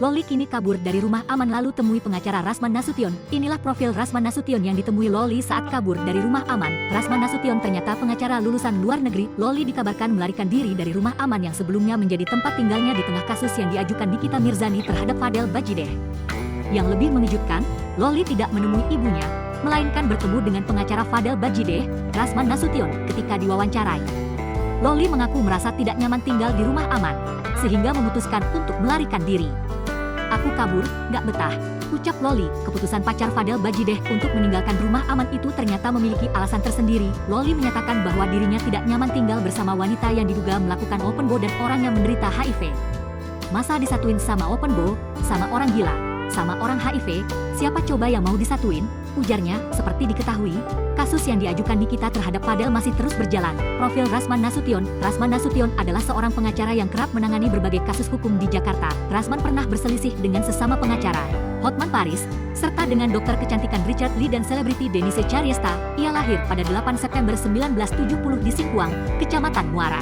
Loli kini kabur dari rumah aman lalu temui pengacara Rasman Nasution. Inilah profil Rasman Nasution yang ditemui Loli saat kabur dari rumah aman. Rasman Nasution ternyata pengacara lulusan luar negeri. Loli dikabarkan melarikan diri dari rumah aman yang sebelumnya menjadi tempat tinggalnya di tengah kasus yang diajukan Nikita Mirzani terhadap Fadel Bajideh. Yang lebih mengejutkan, Loli tidak menemui ibunya, melainkan bertemu dengan pengacara Fadel Bajideh, Rasman Nasution, ketika diwawancarai. Loli mengaku merasa tidak nyaman tinggal di rumah aman, sehingga memutuskan untuk melarikan diri. "Aku kabur, gak betah," ucap Loli. Keputusan pacar Fadel Bajideh untuk meninggalkan rumah aman itu ternyata memiliki alasan tersendiri. Loli menyatakan bahwa dirinya tidak nyaman tinggal bersama wanita yang diduga melakukan open bow dan orang yang menderita HIV. "Masa disatuin sama open bow, sama orang gila, sama orang HIV, siapa coba yang mau disatuin?" ujarnya. Seperti diketahui, kasus yang diajukan Nikita terhadap Fadel masih terus berjalan. Profil Rasman Nasution. Rasman Nasution adalah seorang pengacara yang kerap menangani berbagai kasus hukum di Jakarta. Rasman pernah berselisih dengan sesama pengacara, Hotman Paris, serta dengan dokter kecantikan Richard Lee dan selebriti Denise Charyesta. Ia lahir pada 8 September 1970 di Singkuang, Kecamatan Muara,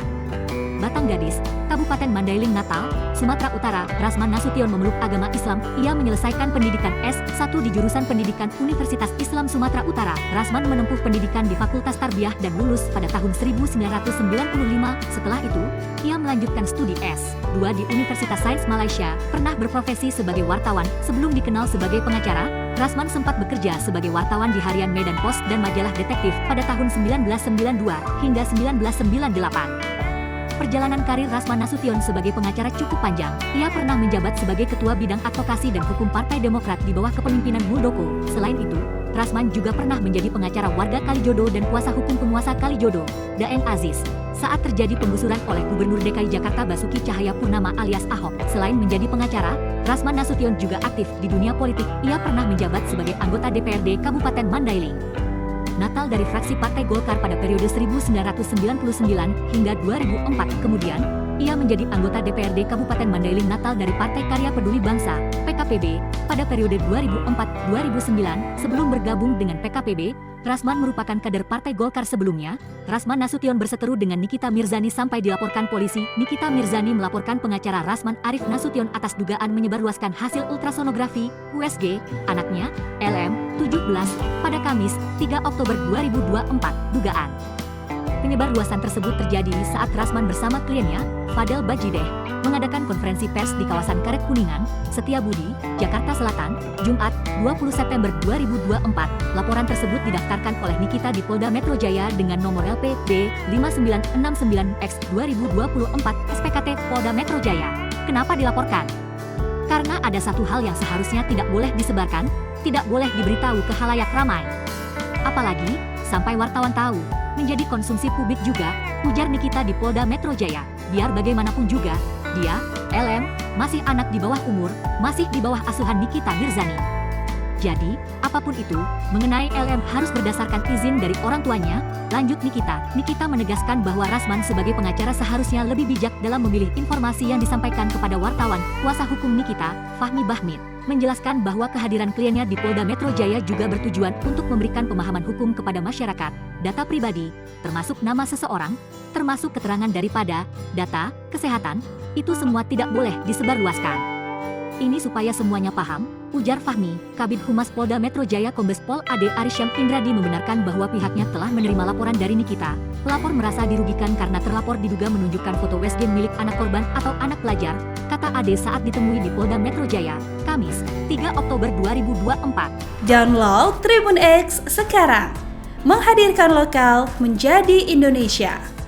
Batang Gadis, Kabupaten Mandailing, Natal, Sumatera Utara. Rasman Nasution memeluk agama Islam. Ia menyelesaikan pendidikan S1 di jurusan Pendidikan Universitas Islam Sumatera Utara. Rasman menempuh pendidikan di Fakultas Tarbiyah dan lulus pada tahun 1995. Setelah itu, ia melanjutkan studi S2 di Universitas Sains Malaysia. Pernah berprofesi sebagai wartawan. Sebelum dikenal sebagai pengacara, Rasman sempat bekerja sebagai wartawan di harian Medan Post dan majalah detektif pada tahun 1992 hingga 1998. Perjalanan karir Rasman Nasution sebagai pengacara cukup panjang. Ia pernah menjabat sebagai Ketua Bidang Advokasi dan Hukum Partai Demokrat di bawah kepemimpinan Muldoko. Selain itu, Rasman juga pernah menjadi pengacara warga Kalijodo dan kuasa hukum penguasa Kalijodo, Daeng Aziz, saat terjadi penggusuran oleh Gubernur DKI Jakarta Basuki Cahayapurnama alias Ahok. Selain menjadi pengacara, Rasman Nasution juga aktif di dunia politik. Ia pernah menjabat sebagai anggota DPRD Kabupaten Mandailing, Natal dari fraksi Partai Golkar pada periode 1999 hingga 2004. Kemudian, ia menjadi anggota DPRD Kabupaten Mandailing Natal dari Partai Karya Peduli Bangsa, PKPB, pada periode 2004-2009. Sebelum bergabung dengan PKPB, Rasman merupakan kader Partai Golkar sebelumnya. Rasman Nasution berseteru dengan Nikita Mirzani sampai dilaporkan polisi. Nikita Mirzani melaporkan pengacara Rasman Arif Nasution atas dugaan menyebarluaskan hasil ultrasonografi USG anaknya, LM, 17, pada Kamis, 3 Oktober 2024. Dugaan penyebarluasan tersebut terjadi saat Rasman bersama kliennya, Fadel Bajideh, mengadakan konferensi pers di kawasan Karet Kuningan, Setiabudi, Jakarta Selatan, Jumat, 20 September 2024. Laporan tersebut didaftarkan oleh Nikita di Polda Metro Jaya dengan nomor LPB 5969X2024 SPKT Polda Metro Jaya. Kenapa dilaporkan? Karena ada satu hal yang seharusnya tidak boleh disebarkan, tidak boleh diberitahu ke khalayak ramai. Apalagi, sampai wartawan tahu, menjadi konsumsi publik juga, ujar Nikita di Polda Metro Jaya. Biar bagaimanapun juga, dia, LM, masih anak di bawah umur, masih di bawah asuhan Nikita Mirzani. Jadi, apapun itu, mengenai LM harus berdasarkan izin dari orang tuanya. Lanjut Nikita. Nikita menegaskan bahwa Rasman sebagai pengacara seharusnya lebih bijak dalam memilih informasi yang disampaikan kepada wartawan. Kuasa hukum Nikita, Fahmi Bahmid, menjelaskan bahwa kehadiran kliennya di Polda Metro Jaya juga bertujuan untuk memberikan pemahaman hukum kepada masyarakat. Data pribadi, termasuk nama seseorang, termasuk keterangan daripada data kesehatan, itu semua tidak boleh disebarluaskan. Ini supaya semuanya paham, ujar Fahmi. Kabid Humas Polda Metro Jaya Kombes Pol Ade Arisyam Indradi membenarkan bahwa pihaknya telah menerima laporan dari Nikita. Pelapor merasa dirugikan karena terlapor diduga menunjukkan foto webcam milik anak korban atau anak pelajar, kata Ade saat ditemui di Polda Metro Jaya, Kamis, 3 Oktober 2024. Download Tribun X sekarang, menghadirkan lokal menjadi Indonesia.